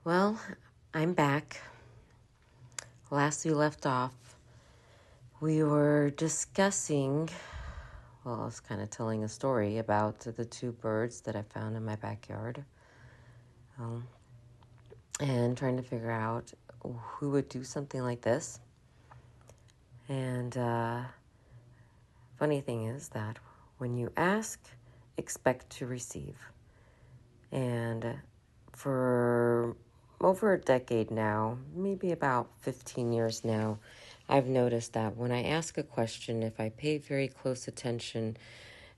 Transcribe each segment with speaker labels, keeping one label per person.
Speaker 1: Well, I'm back. Last we left off, we were discussing, well, I was kind of telling a story about the two birds that I found in my backyard, and trying to figure out who would do something like this. And funny thing is that when you ask, expect to receive. And for over a decade now, maybe about 15 years now, I've noticed that when I ask a question, if I pay very close attention,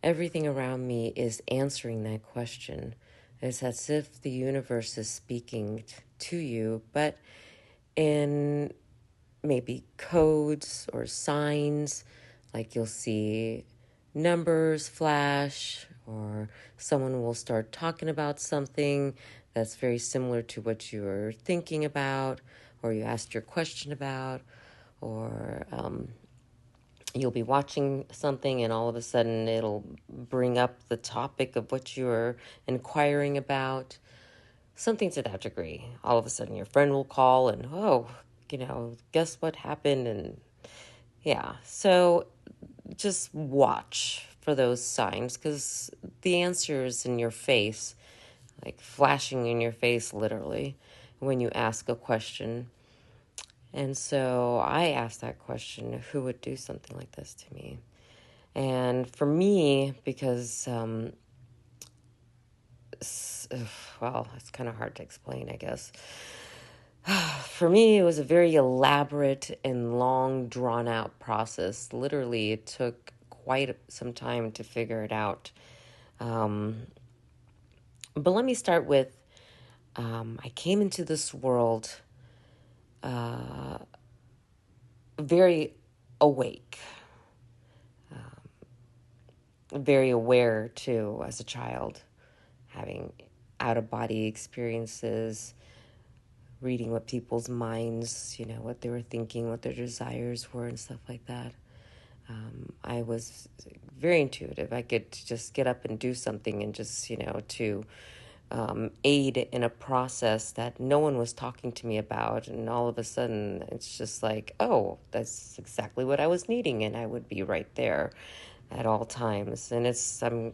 Speaker 1: everything around me is answering that question. It's as if the universe is speaking to you, but in maybe codes or signs, like you'll see numbers flash, or someone will start talking about something that's very similar to what you were thinking about, or you asked your question about, or you'll be watching something and all of a sudden it'll bring up the topic of what you're inquiring about. Something to that degree. All of a sudden your friend will call and, guess what happened? And yeah, so just watch for those signs, because the answer is in your face, like flashing in your face, literally, when you ask a question. And so I asked that question, who would do something like this to me? And for me, because, it's kind of hard to explain, I guess. For me, it was a very elaborate and long, drawn-out process. Literally, it took quite some time to figure it out. But let me start with, I came into this world very awake, very aware, too, as a child, having out-of-body experiences, reading what people's minds, what they were thinking, what their desires were, and stuff like that. I was very intuitive. I could just get up and do something and just, to aid in a process that no one was talking to me about. And all of a sudden, it's just like, oh, that's exactly what I was needing. And I would be right there at all times. And I'm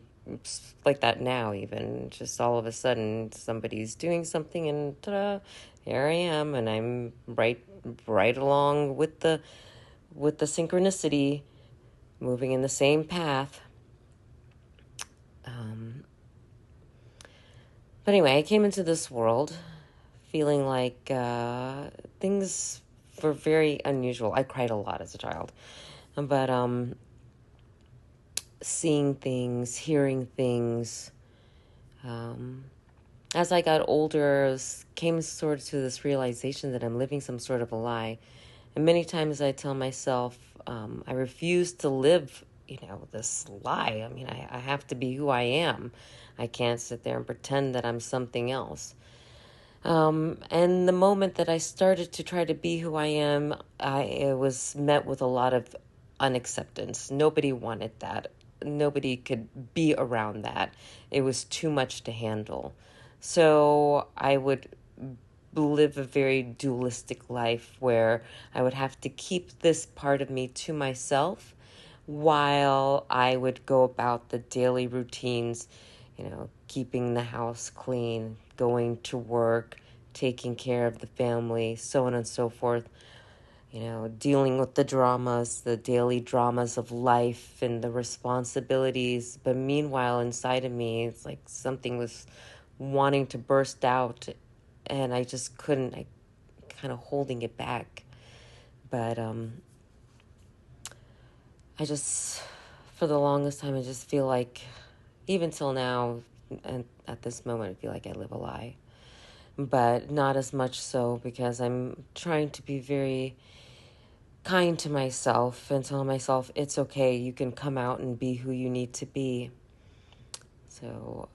Speaker 1: like that now, even. Just all of a sudden, somebody's doing something and ta-da, here I am. And I'm right along with the synchronicity, moving in the same path. But anyway, I came into this world feeling like things were very unusual. I cried a lot as a child. But seeing things, hearing things. As I got older, came sort of to this realization that I'm living some sort of a lie. And many times I tell myself, I refuse to live, this lie. I mean, I have to be who I am. I can't sit there and pretend that I'm something else. And the moment that I started to try to be who I am, it was met with a lot of unacceptance. Nobody wanted that. Nobody could be around that. It was too much to handle. So I would live a very dualistic life where I would have to keep this part of me to myself while I would go about the daily routines, keeping the house clean, going to work, taking care of the family, so on and so forth, dealing with the dramas, the daily dramas of life and the responsibilities. But meanwhile, inside of me, it's like something was wanting to burst out, and I just couldn't, I kind of holding it back. But I just, for the longest time, I just feel like, even till now, and at this moment, I feel like I live a lie. But not as much so, because I'm trying to be very kind to myself and tell myself it's okay, you can come out and be who you need to be. So,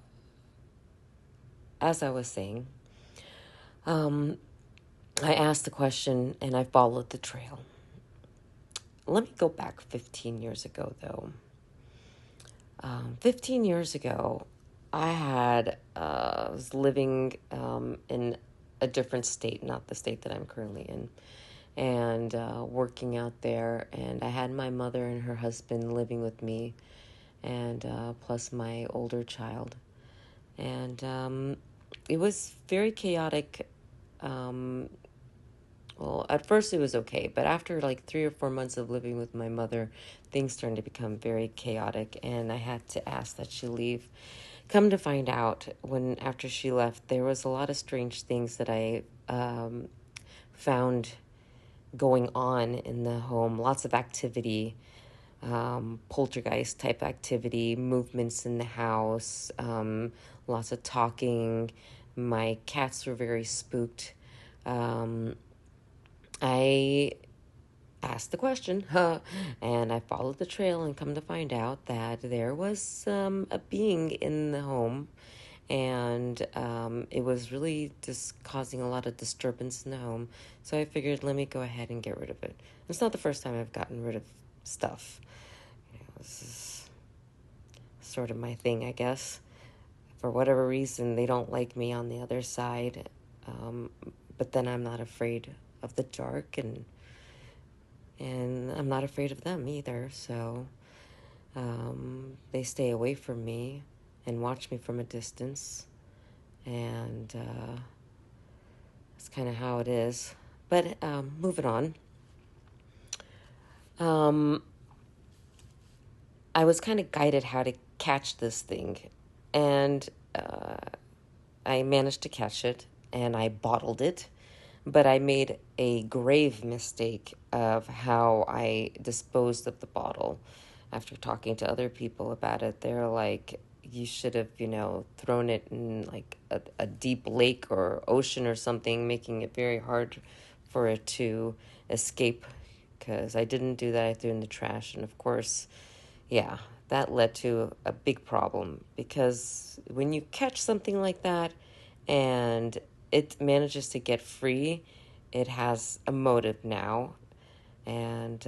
Speaker 1: as I was saying, I asked the question and I followed the trail. Let me go back 15 years ago, though. 15 years ago, I was living in a different state, not the state that I'm currently in, and working out there. And I had my mother and her husband living with me, and plus my older child. And it was very chaotic. Well, at first it was okay, but after like 3 or 4 months of living with my mother, things started to become very chaotic, and I had to ask that she leave. Come to find out, after she left, there was a lot of strange things that I found going on in the home. Lots of activity, poltergeist type activity, movements in the house, lots of talking. My cats were very spooked. I asked the question, and I followed the trail and come to find out that there was a being in the home, and it was really just causing a lot of disturbance in the home. So I figured, let me go ahead and get rid of it. It's not the first time I've gotten rid of stuff. This is sort of my thing, I guess. For whatever reason, they don't like me on the other side, but then I'm not afraid of the dark, and I'm not afraid of them either, so they stay away from me and watch me from a distance, and that's kind of how it is. But moving on, I was kind of guided how to catch this thing, and I managed to catch it, and I bottled it. But I made a grave mistake of how I disposed of the bottle. After talking to other people about it, they're like, you should have, thrown it in like a deep lake or ocean or something, making it very hard for it to escape. Because I didn't do that. I threw it in the trash. And of course, yeah, that led to a big problem. Because when you catch something like that and it manages to get free, it has a motive now. And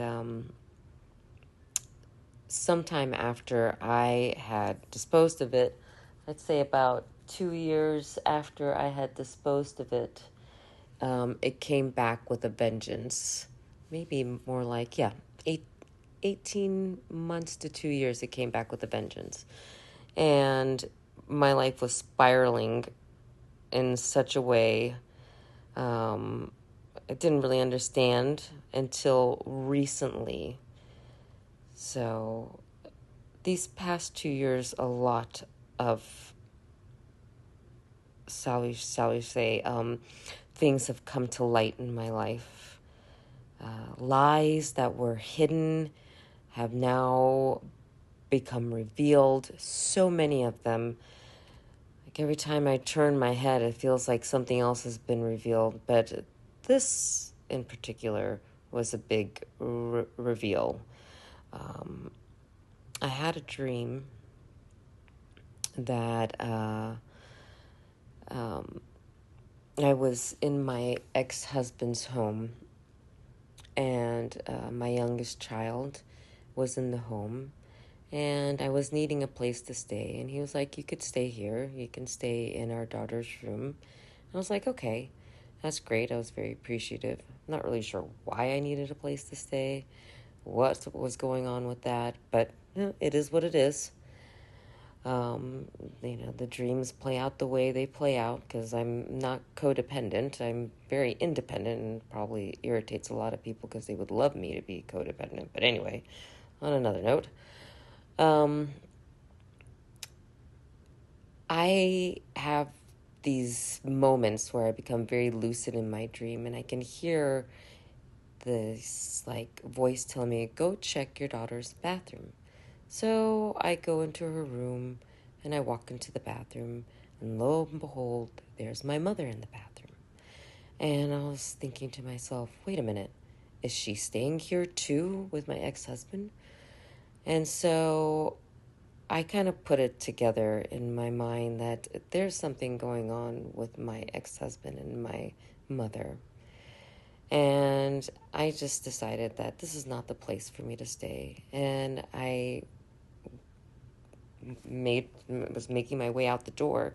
Speaker 1: sometime after I had disposed of it, I'd say about 2 years after I had disposed of it, it came back with a vengeance. Maybe more like, 18 months to 2 years, it came back with a vengeance. And my life was spiraling in such a way I didn't really understand until recently. So these past 2 years, a lot of, shall we say, things have come to light in my life. Lies that were hidden have now become revealed. So many of them. Like every time I turn my head, it feels like something else has been revealed. But this in particular was a big reveal. I had a dream that I was in my ex-husband's home, and my youngest child was in the home, and I was needing a place to stay, and he was like, you could stay here, you can stay in our daughter's room. I was like, okay, that's great. I was very appreciative. Not really sure why I needed a place to stay, what was going on with that, but it is what it is. The dreams play out the way they play out, because I'm not codependent. I'm very independent, and probably irritates a lot of people because they would love me to be codependent. But anyway, on another note, I have these moments where I become very lucid in my dream, and I can hear this voice tell me, go check your daughter's bathroom. So I go into her room, and I walk into the bathroom, and lo and behold, there's my mother in the bathroom. And I was thinking to myself, wait a minute, is she staying here too with my ex-husband? And so I kind of put it together in my mind that there's something going on with my ex-husband and my mother. And I just decided that this is not the place for me to stay. And I was making my way out the door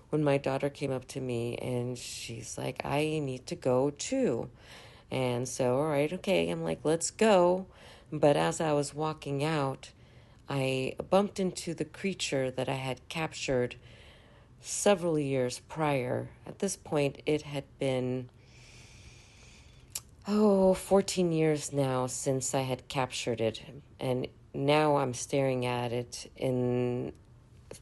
Speaker 1: when my daughter came up to me and she's like, I need to go too. And so, all right, okay, I'm like, let's go. But as I was walking out, I bumped into the creature that I had captured several years prior. At this point, it had been, 14 years now since I had captured it. And now I'm staring at it in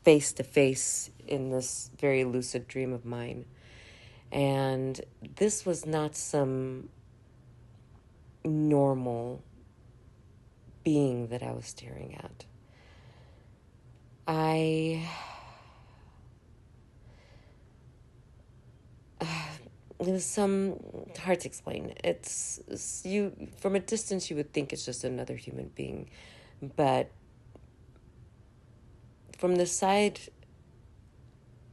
Speaker 1: face to face in this very lucid dream of mine. And this was not some normal being that I was staring at. It was hard to explain. It's you, from a distance you would think it's just another human being, but from the side,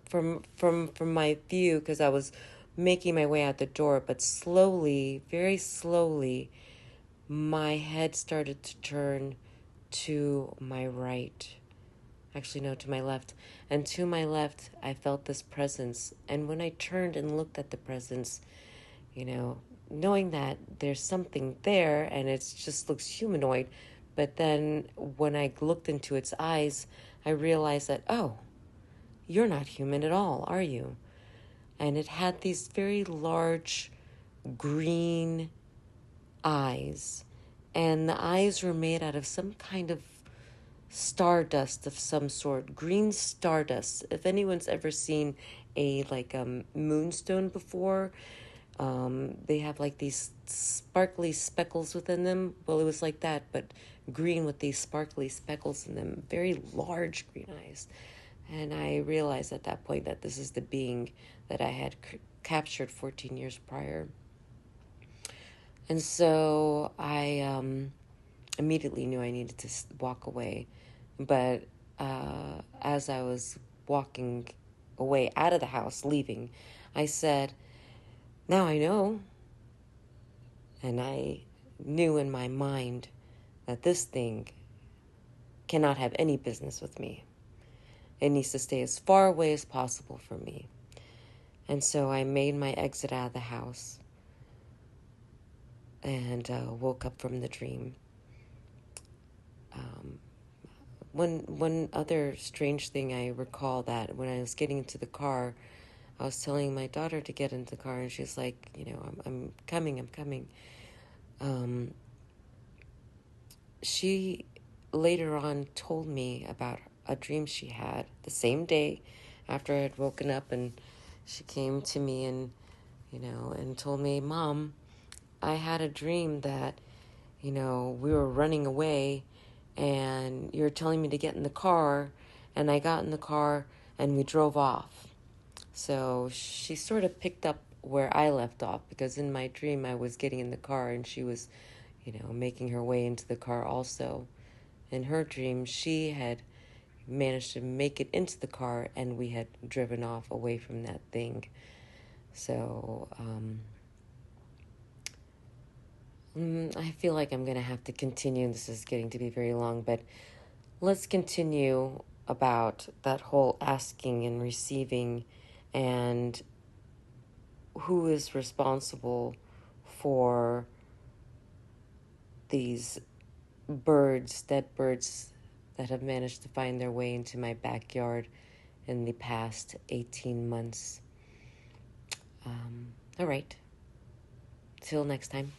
Speaker 1: from my view, because I was making my way out the door, but slowly, very slowly, my head started to turn to my right. Actually, no, to my left. And to my left, I felt this presence. And when I turned and looked at the presence, knowing that there's something there and it just looks humanoid, but then when I looked into its eyes, I realized that, oh, you're not human at all, are you? And it had these very large green eyes. And the eyes were made out of some kind of stardust of some sort, green stardust. If anyone's ever seen a moonstone before, they have like these sparkly speckles within them. Well, it was like that, but green with these sparkly speckles in them, very large green eyes. And I realized at that point that this is the being that I had captured 14 years prior. And so I immediately knew I needed to walk away. But as I was walking away out of the house, leaving, I said, now I know. And I knew in my mind that this thing cannot have any business with me. It needs to stay as far away as possible from me. And so I made my exit out of the house and woke up from the dream. One other strange thing I recall, that when I was getting into the car, I was telling my daughter to get into the car, and she's like, I'm coming. She later on told me about a dream she had the same day after I had woken up, and she came to me and told me, Mom, I had a dream that we were running away and you were telling me to get in the car, and I got in the car and we drove off. So she sort of picked up where I left off, because in my dream I was getting in the car and she was making her way into the car also. In her dream, she had managed to make it into the car and we had driven off away from that thing. So I feel like I'm going to have to continue. This is getting to be very long, but let's continue about that whole asking and receiving, and who is responsible for these dead birds that have managed to find their way into my backyard in the past 18 months. All right. Till next time.